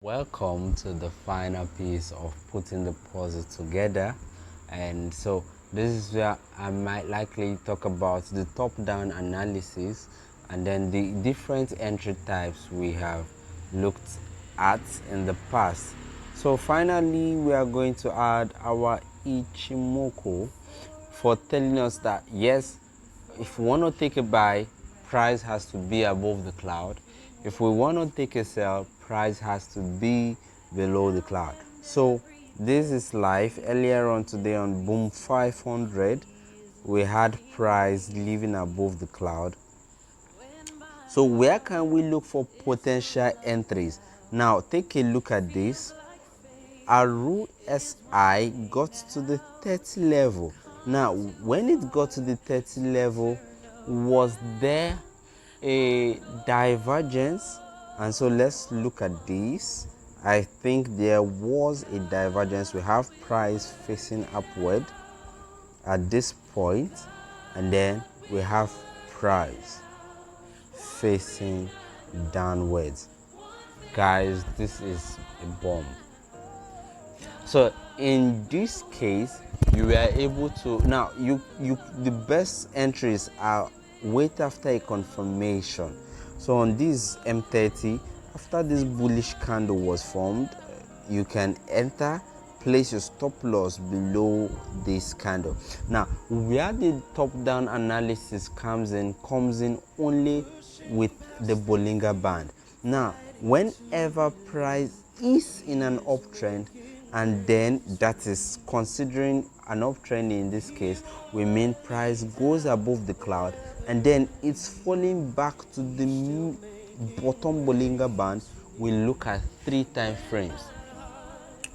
Welcome to the final piece of putting the puzzle together. And so this is where I might likely talk about the top-down analysis and then the different entry types we have looked at in the past. So finally we are going to add our Ichimoku for telling us that yes, if we want to take a buy, price has to be above the cloud. If we want to take a sell, price has to be below the cloud. So this is live. Earlier on today on Boom 500, we had price living above the cloud. So where can we look for potential entries? Now take a look at this. Aru SI got to the 30 level. Now when it got to the 30 level, was there a divergence? And so let's look at this. I think there was a divergence. We have price facing upward at this point, and then we have price facing downwards. Guys, this is a bomb. So in this case, you were able to now you the best entries are wait after a confirmation. So on this M30, after this bullish candle was formed, you can enter, place your stop loss below this candle. Now where the top down analysis comes in only with the Bollinger Band. Now whenever price is in an uptrend, and then that is considering an uptrend, in this case we mean price goes above the cloud and then it's falling back to the bottom Bollinger Band, we look at 3 time frames.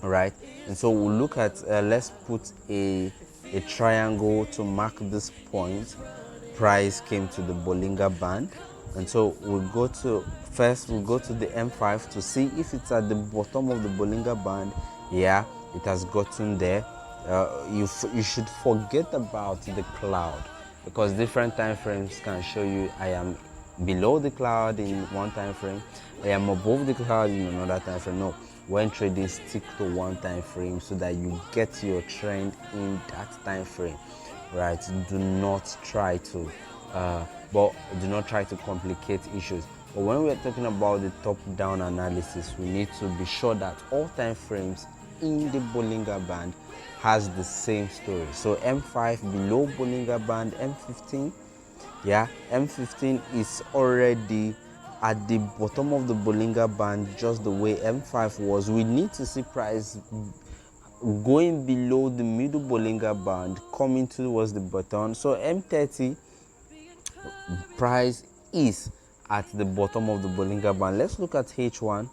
All right, and so we'll look at let's put a triangle to mark this point. Price came to the Bollinger Band, and so we'll go to the M5 to see if it's at the bottom of the Bollinger Band. Yeah, it has gotten there. You should forget about the cloud, because different time frames can show you I am below the cloud in one time frame, I am above the cloud in another time frame. No, when trading, stick to one time frame so that you get your trend in that time frame, right? Do not try to complicate issues. But when we're talking about the top down analysis, we need to be sure that all time frames in the Bollinger Band has the same story. So M5 below Bollinger Band, M15, yeah, M15 is already at the bottom of the Bollinger Band, just the way M5 was. We need to see price going below the middle Bollinger Band, coming towards the bottom. So M30 price is at the bottom of the Bollinger Band. Let's look at H1.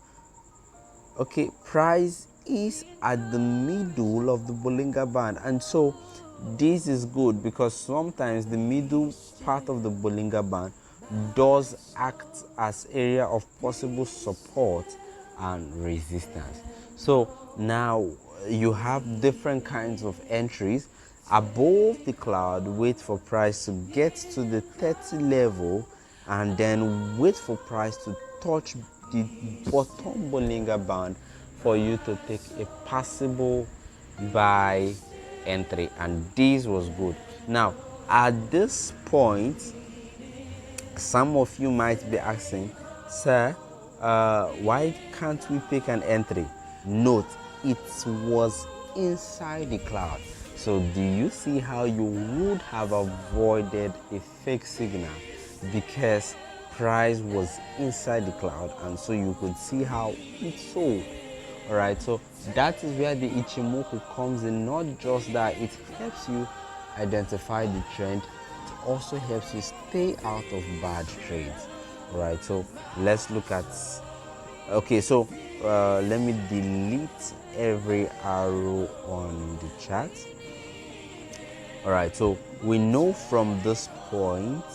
Okay, price is at the middle of the Bollinger Band, and so this is good because sometimes the middle part of the Bollinger Band does act as area of possible support and resistance. So now you have different kinds of entries. Above the cloud, wait for price to get to the 30 level, and then wait for price to touch the bottom Bollinger Band for you to take a possible buy entry, and this was good. Now at this point, some of you might be asking, sir, why can't we take an entry? Note, it was inside the cloud. So do you see how you would have avoided a fake signal? Because price was inside the cloud, and so you could see how it sold. All right, so that is where the Ichimoku comes in. Not just that it helps you identify the trend, it also helps you stay out of bad trades. All right, so let's look at, okay, so let me delete every arrow on the chart. All right, so we know from this point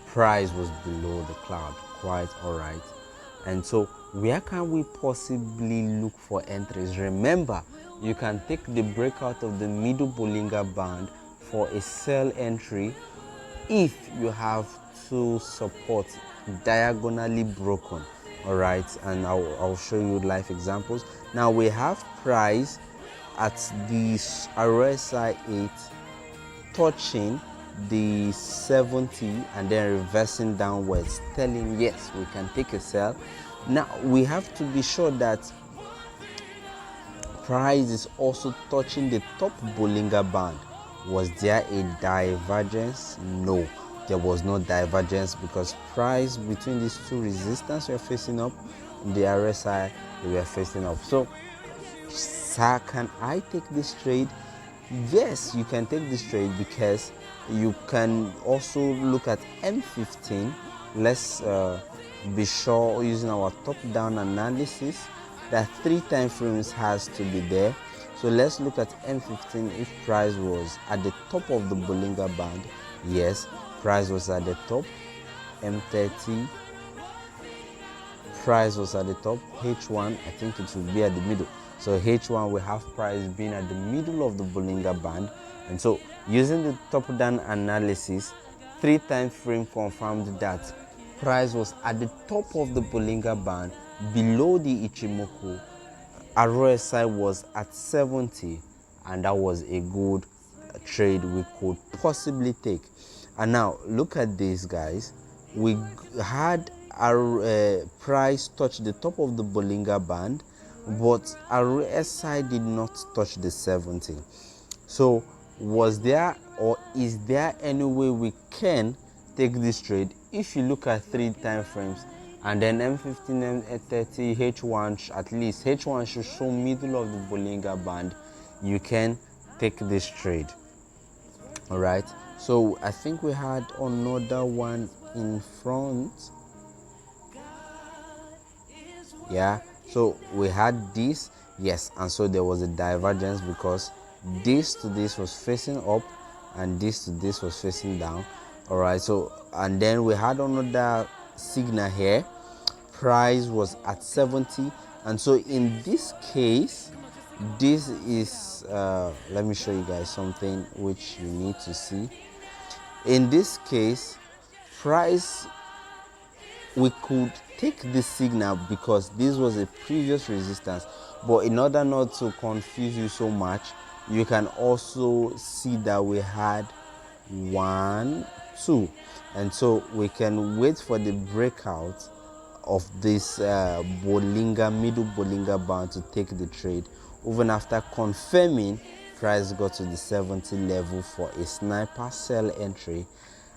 price was below the cloud, quite all right. And so where can we possibly look for entries? Remember, you can take the breakout of the middle Bollinger Band for a sell entry if you have two supports diagonally broken. All right, and I'll show you live examples. Now we have price at the RSI 8 touching the 70 and then reversing downwards, telling yes, we can take a sell. Now we have to be sure that price is also touching the top Bollinger Band. Was there a divergence? No, there was no divergence, because price between these two resistance were facing up, the RSI they were facing up. So sir, can I take this trade? Yes, you can take this trade, because you can also look at M15. Let's be sure, using our top-down analysis, that 3 time frames has to be there. So let's look at M15. If price was at the top of the Bollinger Band, yes, price was at the top. M30, price was at the top. H1, I think it will be at the middle. So H1, we have price being at the middle of the Bollinger Band. And so using the top-down analysis, 3 time frame confirmed that price was at the top of the Bollinger Band, below the Ichimoku. RSI was at 70, and that was a good trade we could possibly take. And now look at this, guys. We had our price touch the top of the Bollinger Band, but RSI did not touch the 70. So was there, or is there any way we can take this trade? If you look at 3 time frames, and then M15, M30, H1, at least H1 should show middle of the Bollinger Band, you can take this trade. All right, so I think we had another one in front. Yeah, so we had this, yes, and so there was a divergence, because this to this was facing up and this to this was facing down. All right, so and then we had another signal here. Price was at 70, and so in this case, this is let me show you guys something which you need to see. In this case, price, we could take this signal because this was a previous resistance, but in order not to confuse you so much, you can also see that we had 1, 2, and so we can wait for the breakout of this middle Bollinger Band to take the trade. Even after confirming price got to the 70 level for a sniper sell entry.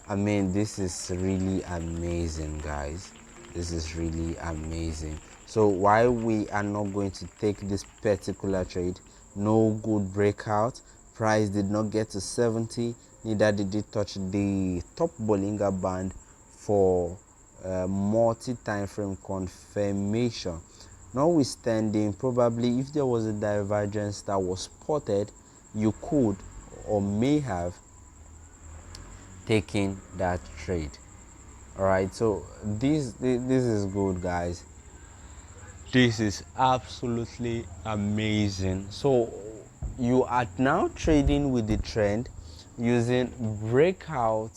I mean, this is really amazing, guys. This is really amazing. So why we are not going to take this particular trade? No good breakout. Price did not get to 70, neither did it touch the top Bollinger Band for multi-time frame confirmation. Notwithstanding, probably if there was a divergence that was spotted, you could or may have taken that trade. All right, so this is good, guys. This is absolutely amazing. So you are now trading with the trend using breakout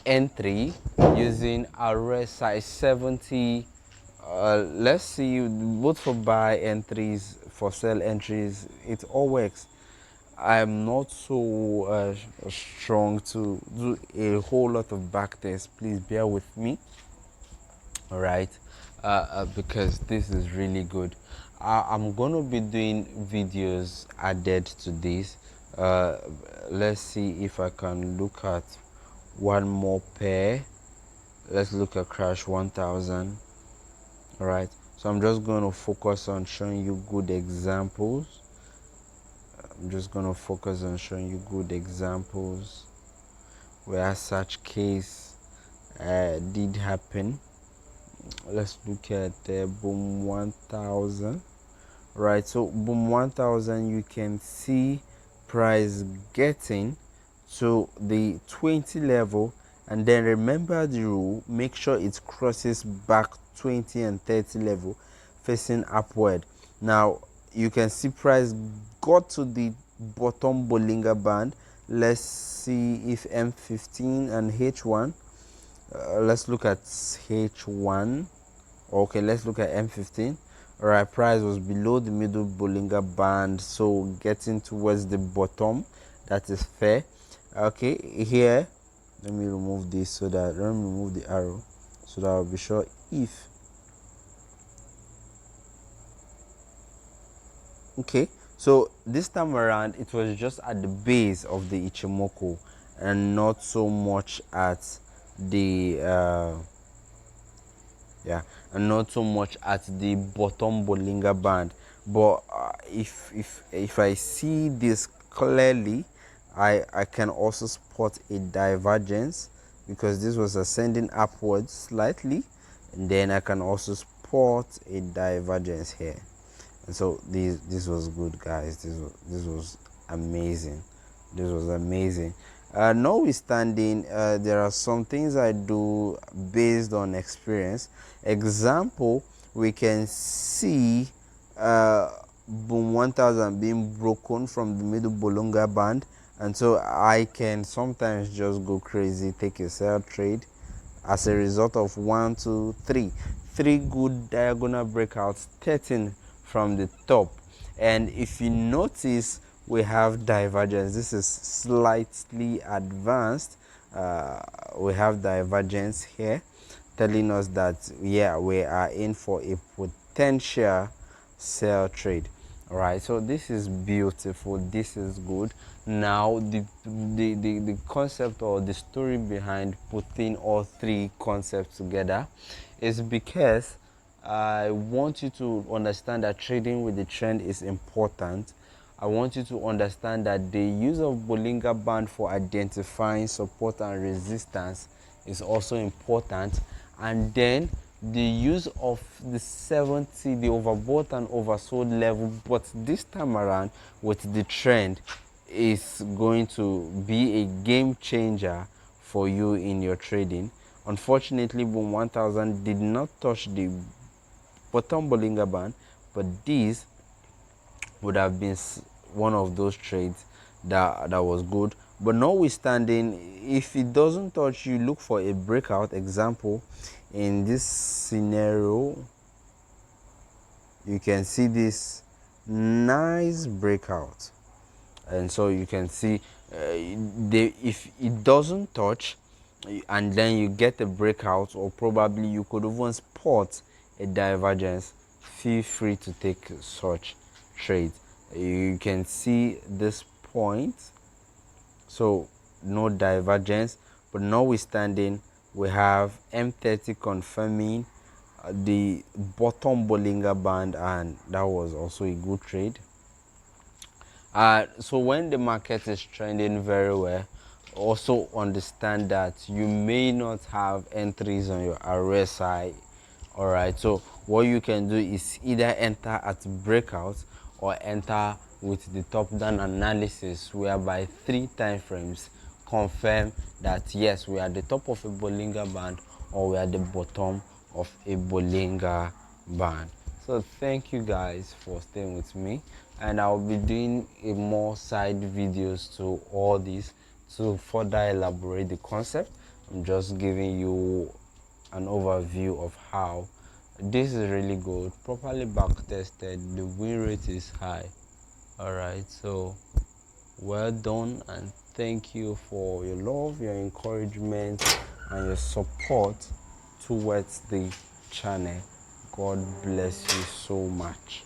entry, using RSI 70. Let's see, both for buy entries, for sell entries, it all works. I'm not so strong to do a whole lot of back tests. Please bear with me. All right, because this is really good. I'm gonna be doing videos added to this. Let's see if I can look at one more pair. Let's look at Crash 1000. All right, so I'm just going to focus on showing you good examples. Where such case did happen. Let's look at Boom 1000. Right, so Boom 1000, you can see price getting to the 20 level, and then remember the rule, make sure it crosses back 20 and 30 level facing upward. Now you can see price got to the bottom Bollinger Band. Let's see if M15 and H1. Let's look at H1. Okay, let's look at M15. All right, price was below the middle Bollinger Band, so getting towards the bottom. That is fair. Okay, here, let me remove this so that, let me remove the arrow so that I'll be sure if. Okay, so this time around it was just at the base of the Ichimoku and not so much at the yeah, and not so much at the bottom Bollinger Band. But if I see this clearly, I can also spot a divergence because this was ascending upwards slightly, and then I can also spot a divergence here. And so this was good, guys. This was amazing. This was amazing. Notwithstanding, there are some things I do based on experience. Example, we can see Boom 1000 being broken from the middle Bollinger Band, and so I can sometimes just go crazy, take a sell trade as a result of 1 2 3 good diagonal breakouts, 13 from the top. And if you notice, we have divergence. This is slightly advanced. We have divergence here telling us that, yeah, we are in for a potential sell trade. All right, so this is beautiful, this is good. Now the concept or the story behind putting all three concepts together is because I want you to understand that trading with the trend is important. I want you to understand that the use of Bollinger Band for identifying support and resistance is also important, and then the use of the 70, the overbought and oversold level, but this time around with the trend, is going to be a game changer for you in your trading. Unfortunately, Boom 1000 did not touch the bottom Bollinger Band, but this would have been one of those trades that was good. But notwithstanding, if it doesn't touch, you look for a breakout. Example, in this scenario, you can see this nice breakout, and so you can see if it doesn't touch and then you get a breakout, or probably you could even spot a divergence, feel free to take such trades. You can see this point, so no divergence, but notwithstanding, we have M30 confirming the bottom Bollinger Band, and that was also a good trade. So when the market is trending very well, also understand that you may not have entries on your RSI. All right, so what you can do is either enter at breakout or enter with the top down analysis, whereby 3 time frames confirm that yes, we are at the top of a Bollinger Band or we are at the bottom of a Bollinger Band. So thank you guys for staying with me, and I'll be doing a more side videos to all this to further elaborate the concept. I'm just giving you an overview of how this is really good, properly back tested, the win rate is high. All right, so well done, and thank you for your love, your encouragement, and your support towards the channel. God bless you so much.